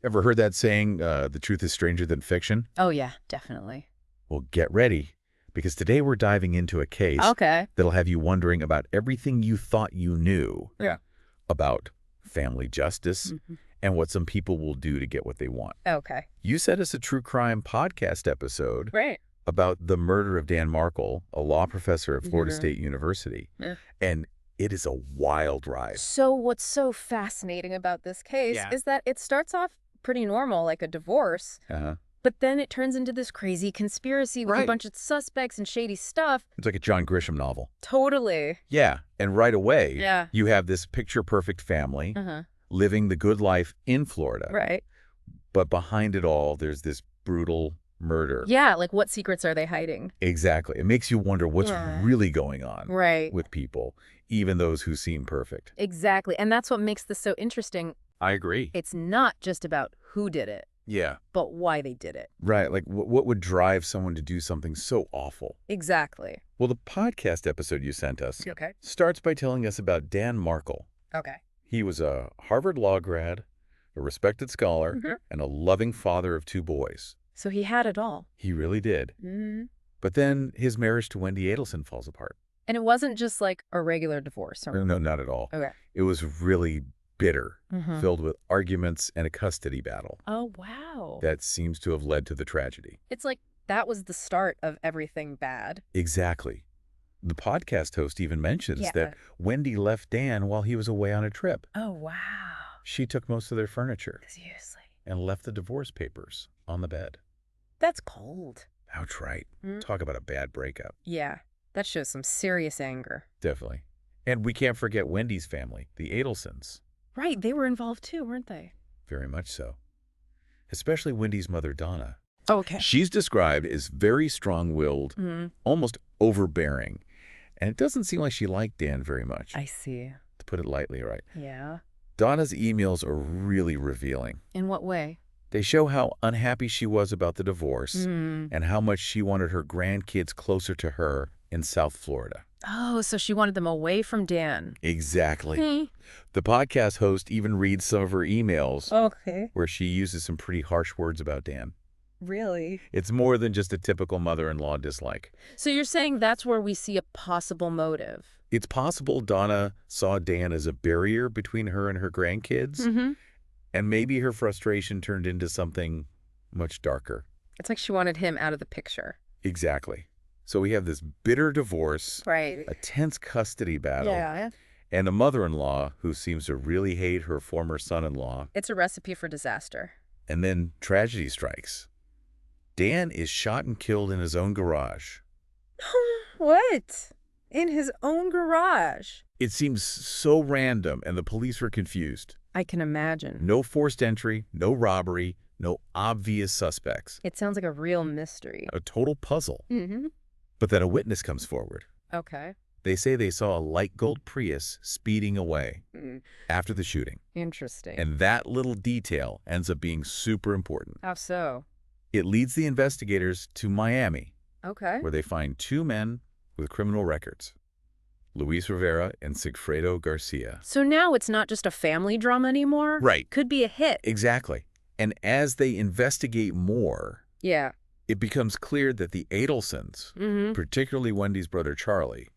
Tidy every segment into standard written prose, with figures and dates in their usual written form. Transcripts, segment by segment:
Ever heard that saying, the truth is stranger than fiction? Oh, yeah, definitely. Well, get ready, because today we're diving into a case Okay. that'll have you wondering about everything you thought you knew about family justice and what some people will do to get what they want. Okay. You sent us a true crime podcast episode Right. about the murder of Dan Markel, a law professor at Florida State University. Yeah. And it is a wild ride. So what's so fascinating about this case is that it starts off pretty normal, like a divorce, but then it turns into this crazy conspiracy with a bunch of suspects and shady stuff. It's like a John Grisham novel. Totally. Yeah, and right away, you have this picture-perfect family living the good life in Florida. Right. But behind it all, there's this brutal murder. Yeah, like what secrets are they hiding? Exactly. It makes you wonder what's really going on with people, even those who seem perfect. Exactly. And that's what makes this so interesting. I agree. It's not just about who did it, but why they did it. Right. Like, what would drive someone to do something so awful? Exactly. Well, the podcast episode you sent us Okay. starts by telling us about Dan Markel. Okay. He was a Harvard law grad, a respected scholar, and a loving father of 2 boys. So he had it all. He really did. But then his marriage to Wendy Adelson falls apart. And it wasn't just like a regular divorce. No, not at all. Okay. It was really bitter, filled with arguments and a custody battle. Oh, wow. That seems to have led to the tragedy. It's like that was the start of everything bad. Exactly. The podcast host even mentions that Wendy left Dan while he was away on a trip. Oh, wow. She took most of their furniture Seriously. and left the divorce papers on the bed. That's cold. Outright. Talk about a bad breakup. Yeah. That shows some serious anger. Definitely. And we can't forget Wendy's family, the Adelsons. Right. They were involved too, weren't they? Very much so. Especially Wendy's mother, Donna. Okay. She's described as very strong-willed, almost overbearing. And it doesn't seem like she liked Dan very much. I see. To put it lightly, right? Yeah. Donna's emails are really revealing. In what way? They show how unhappy she was about the divorce and how much she wanted her grandkids closer to her in South Florida. Oh, so she wanted them away from Dan. Exactly. The podcast host even reads some of her emails where she uses some pretty harsh words about Dan. Really? It's more than just a typical mother-in-law dislike. So you're saying that's where we see a possible motive? It's possible Donna saw Dan as a barrier between her and her grandkids, and maybe her frustration turned into something much darker. It's like she wanted him out of the picture. Exactly. So we have this bitter divorce, Right. a tense custody battle, and a mother-in-law who seems to really hate her former son-in-law. It's a recipe for disaster. And then tragedy strikes. Dan is shot and killed in his own garage. What? In his own garage? It seems so random, and the police were confused. I can imagine. No forced entry, no robbery, no obvious suspects. It sounds like a real mystery. A total puzzle. But then a witness comes forward. Okay. They say they saw a light gold Prius speeding away after the shooting. Interesting. And that little detail ends up being super important. How so? It leads the investigators to Miami, Okay. where they find 2 men with criminal records, Luis Rivera and Sigfredo Garcia. So now it's not just a family drama anymore? Right. Could be a hit. Exactly. And as they investigate more, Yeah. it becomes clear that the Adelsons, particularly Wendy's brother Charlie,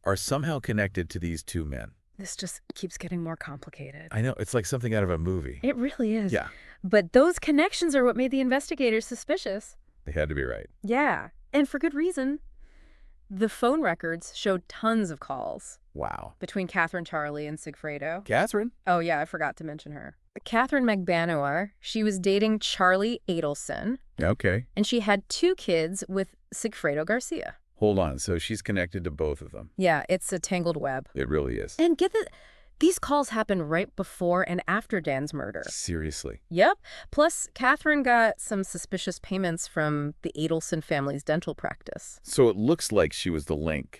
are somehow connected to these 2 men. This just keeps getting more complicated. I know. It's like something out of a movie. It really is. Yeah. But those connections are what made the investigators suspicious. They had to be right. Yeah. And for good reason. The phone records showed tons of calls. Wow. Between Catherine Charlie and Sigfredo. Catherine? Oh, yeah, I forgot to mention her. Catherine McBanower, she was dating Charlie Adelson. Okay. And she had 2 kids with Sigfredo Garcia. Hold on. So she's connected to both of them. Yeah, it's a tangled web. It really is. And get this, these calls happened right before and after Dan's murder. Seriously. Yep. Plus, Catherine got some suspicious payments from the Adelson family's dental practice. So it looks like she was the link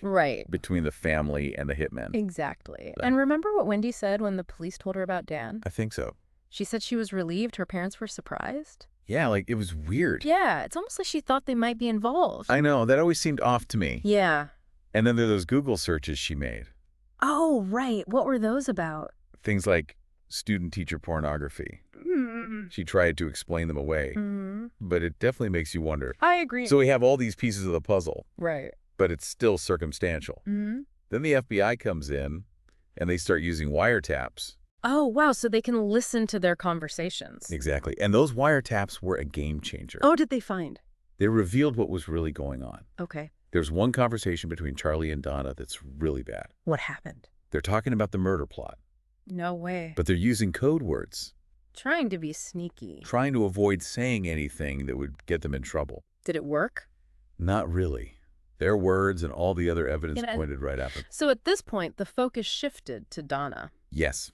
between the family and the hitmen. Exactly. And remember what Wendy said when the police told her about Dan? I think so. She said she was relieved her parents were surprised. Yeah, like it was weird. Yeah, it's almost like she thought they might be involved. I know. That always seemed off to me. Yeah. And then there are those Google searches she made. Oh, right. What were those about? Things like student-teacher pornography. She tried to explain them away, but it definitely makes you wonder. I agree. So we have all these pieces of the puzzle, Right. but it's still circumstantial. Then the FBI comes in, and they start using wiretaps. Oh, wow, so they can listen to their conversations. Exactly. And those wiretaps were a game changer. Oh, did they find? They revealed what was really going on. Okay. There's one conversation between Charlie and Donna that's really bad. What happened? They're talking about the murder plot. No way. But they're using code words. Trying to be sneaky. Trying to avoid saying anything that would get them in trouble. Did it work? Not really. Their words and all the other evidence pointed right at them. So at this point, the focus shifted to Donna. Yes.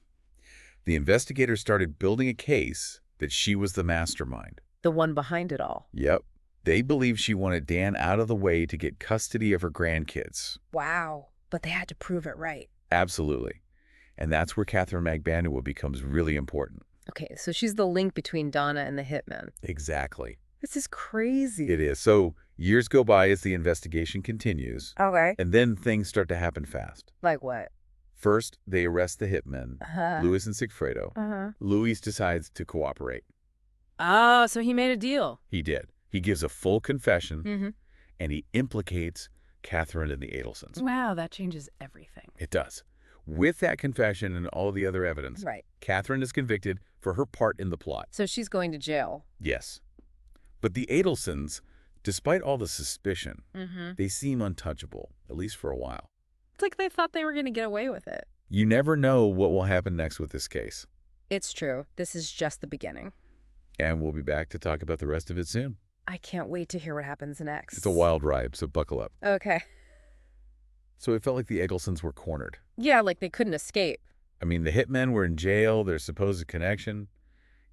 The investigators started building a case that she was the mastermind. The one behind it all. Yep. They believed she wanted Dan out of the way to get custody of her grandkids. Wow. But they had to prove it right. Absolutely. And that's where Catherine Magbanua becomes really important. Okay, so she's the link between Donna and the hitman. Exactly. This is crazy. It is. So years go by as the investigation continues. Okay. And then things start to happen fast. Like what? First, they arrest the hitmen, Luis and Sigfredo. Luis decides to cooperate. Oh, so he made a deal. He did. He gives a full confession, and he implicates Catherine and the Adelsons. Wow, that changes everything. It does. With that confession and all the other evidence, Catherine is convicted for her part in the plot. So she's going to jail. Yes. But the Adelsons, despite all the suspicion, they seem untouchable, at least for a while. It's like they thought they were going to get away with it. You never know what will happen next with this case. It's true. This is just the beginning. And we'll be back to talk about the rest of it soon. I can't wait to hear what happens next. It's a wild ride, so buckle up. Okay. So it felt like the Adelsons were cornered. Yeah, like they couldn't escape. I mean, the hitmen were in jail, their supposed connection.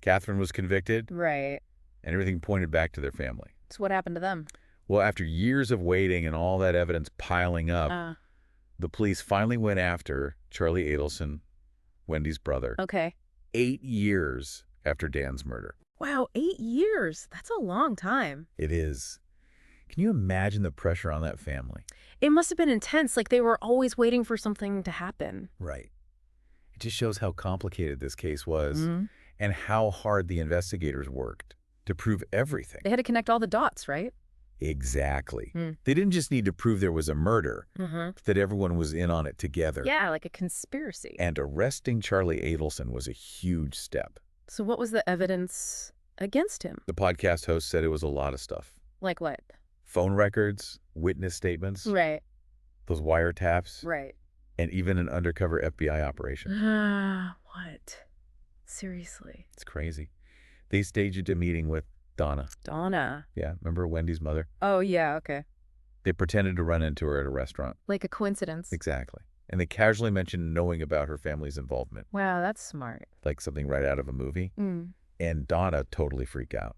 Catherine was convicted. Right. And everything pointed back to their family. So what happened to them? Well, after years of waiting and all that evidence piling up, the police finally went after Charlie Adelson, Wendy's brother. Okay. 8 years after Dan's murder. Wow, 8 years. That's a long time. It is. Can you imagine the pressure on that family? It must have been intense, like they were always waiting for something to happen. Right. It just shows how complicated this case was and how hard the investigators worked to prove everything. They had to connect all the dots, right? Exactly. They didn't just need to prove there was a murder, that everyone was in on it together. Yeah, like a conspiracy. And arresting Charlie Adelson was a huge step. So what was the evidence against him? The podcast host said it was a lot of stuff. Like what? Phone records, witness statements. Right. Those wiretaps. Right. And even an undercover FBI operation. What? Seriously? It's crazy. They staged a meeting with Donna. Donna? Yeah, remember Wendy's mother? Oh, yeah, okay. They pretended to run into her at a restaurant. Like a coincidence. Exactly. And they casually mentioned knowing about her family's involvement. Wow, that's smart. Like something right out of a movie. And Donna totally freaked out.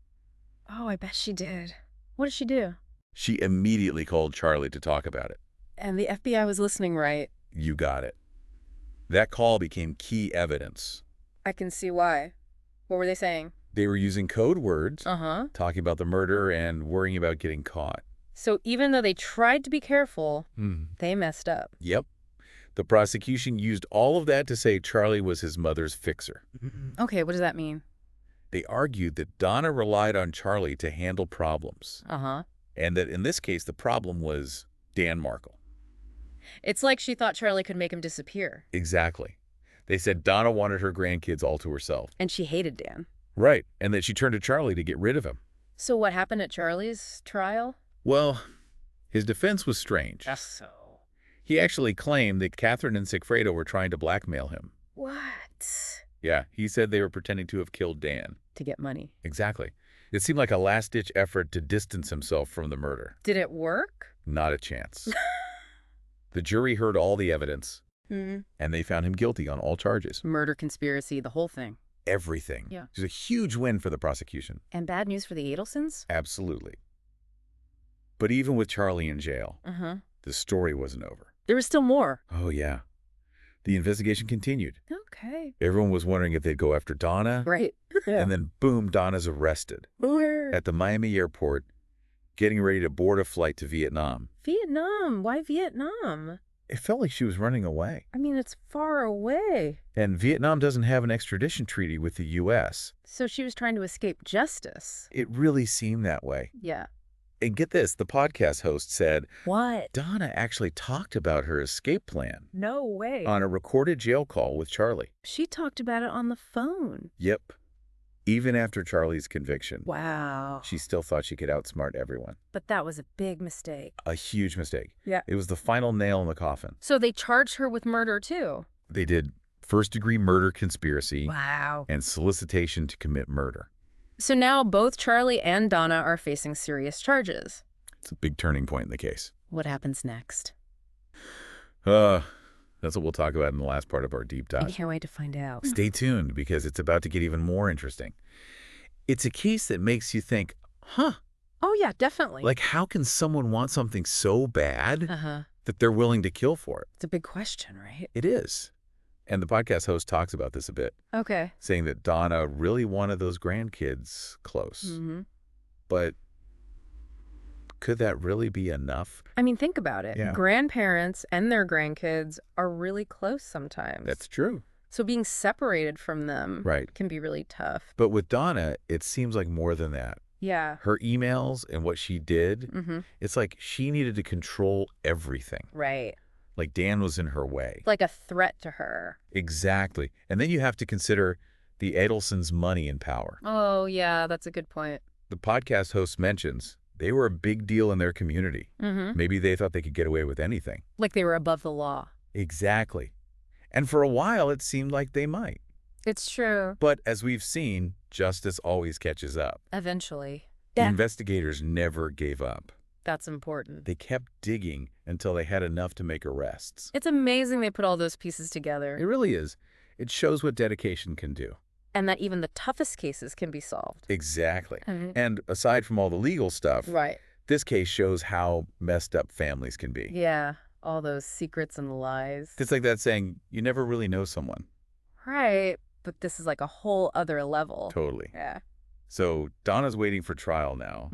Oh, I bet she did. What did she do? She immediately called Charlie to talk about it. And the FBI was listening, right? You got it. That call became key evidence. I can see why. What were they saying? They were using code words, talking about the murder and worrying about getting caught. So even though they tried to be careful, they messed up. Yep. The prosecution used all of that to say Charlie was his mother's fixer. Okay, what does that mean? They argued that Donna relied on Charlie to handle problems. And that in this case, the problem was Dan Markel. It's like she thought Charlie could make him disappear. Exactly. They said Donna wanted her grandkids all to herself. And she hated Dan. Right, and that she turned to Charlie to get rid of him. So what happened at Charlie's trial? Well, his defense was strange. Just so. He actually claimed that Catherine and Sigfredo were trying to blackmail him. What? Yeah, he said they were pretending to have killed Dan. To get money. Exactly. It seemed like a last-ditch effort to distance himself from the murder. Did it work? Not a chance. The jury heard all the evidence, and they found him guilty on all charges. Murder, conspiracy, the whole thing. Everything. Yeah. It was a huge win for the prosecution. And bad news for the Adelsons? Absolutely. But even with Charlie in jail, the story wasn't over. There was still more. Oh, yeah. The investigation continued. Okay. Everyone was wondering if they'd go after Donna. Right. And then, boom, Donna's arrested at the Miami airport, getting ready to board a flight to Vietnam. Vietnam? Why Vietnam? It felt like she was running away. I mean, it's far away. And Vietnam doesn't have an extradition treaty with the U.S. So she was trying to escape justice. It really seemed that way. Yeah. And get this, the podcast host said, what? Donna actually talked about her escape plan. No way. On a recorded jail call with Charlie. She talked about it on the phone. Yep. Even after Charlie's conviction. Wow. She still thought she could outsmart everyone. But that was a big mistake. A huge mistake. Yeah. It was the final nail in the coffin. So they charged her with murder, too? They did first-degree murder conspiracy. Wow. And solicitation to commit murder. So now both Charlie and Donna are facing serious charges. It's a big turning point in the case. What happens next? That's what we'll talk about in the last part of our deep dive. I can't wait to find out. Stay tuned, because it's about to get even more interesting. It's a case that makes you think, huh? Oh, yeah, definitely. Like, how can someone want something so bad that they're willing to kill for it? It's a big question, right? It is. And the podcast host talks about this a bit. Okay. Saying that Donna really wanted those grandkids close. Mm-hmm. But could that really be enough? I mean, think about it. Yeah. Grandparents and their grandkids are really close sometimes. That's true. So being separated from them can be really tough. But with Donna, it seems like more than that. Yeah. Her emails and what she did, it's like she needed to control everything. Right. Like Dan was in her way. Like a threat to her. Exactly. And then you have to consider the Adelsons' money and power. Oh, yeah, that's a good point. The podcast host mentions they were a big deal in their community. Maybe they thought they could get away with anything. Like they were above the law. Exactly. And for a while, it seemed like they might. It's true. But as we've seen, justice always catches up. Eventually. The investigators never gave up. That's important. They kept digging until they had enough to make arrests. It's amazing they put all those pieces together. It really is. It shows what dedication can do. And that even the toughest cases can be solved. Exactly. And aside from all the legal stuff, this case shows how messed up families can be. Yeah, all those secrets and lies. It's like that saying, you never really know someone. Right, but this is like a whole other level. Totally. Yeah. So Donna's waiting for trial now.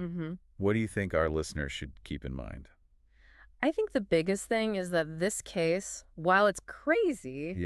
What do you think our listeners should keep in mind? I think the biggest thing is that this case, while it's crazy,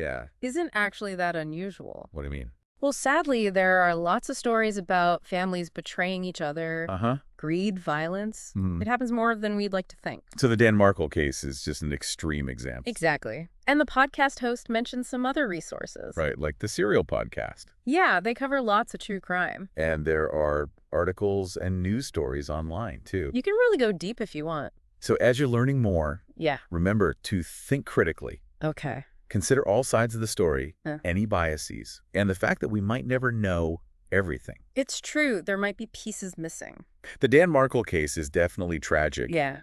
isn't actually that unusual. What do you mean? Well, sadly, there are lots of stories about families betraying each other, greed, violence. It happens more than we'd like to think. So the Dan Markel case is just an extreme example. Exactly. And the podcast host mentioned some other resources. Right, like the Serial podcast. Yeah, they cover lots of true crime. And there are articles and news stories online, too. You can really go deep if you want. So as you're learning more, remember to think critically. Okay. Consider all sides of the story, any biases, and the fact that we might never know everything. It's true. There might be pieces missing. The Dan Markel case is definitely tragic. Yeah.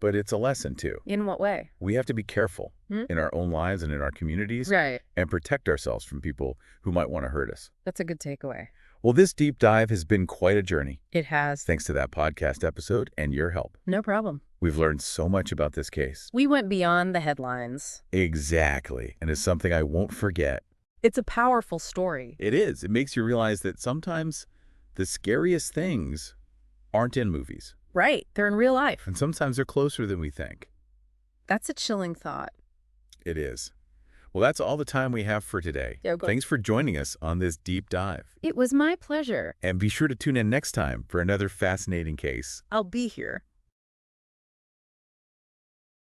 But it's a lesson, too. In what way? We have to be careful in our own lives and in our communities. Right. And protect ourselves from people who might want to hurt us. That's a good takeaway. Well, this deep dive has been quite a journey. It has. Thanks to that podcast episode and your help. No problem. We've learned so much about this case. We went beyond the headlines. Exactly. And it's something I won't forget. It's a powerful story. It is. It makes you realize that sometimes the scariest things aren't in movies. Right. They're in real life. And sometimes they're closer than we think. That's a chilling thought. It is. Well, that's all the time we have for today. Thanks for joining us on this deep dive. It was my pleasure. And be sure to tune in next time for another fascinating case. I'll be here.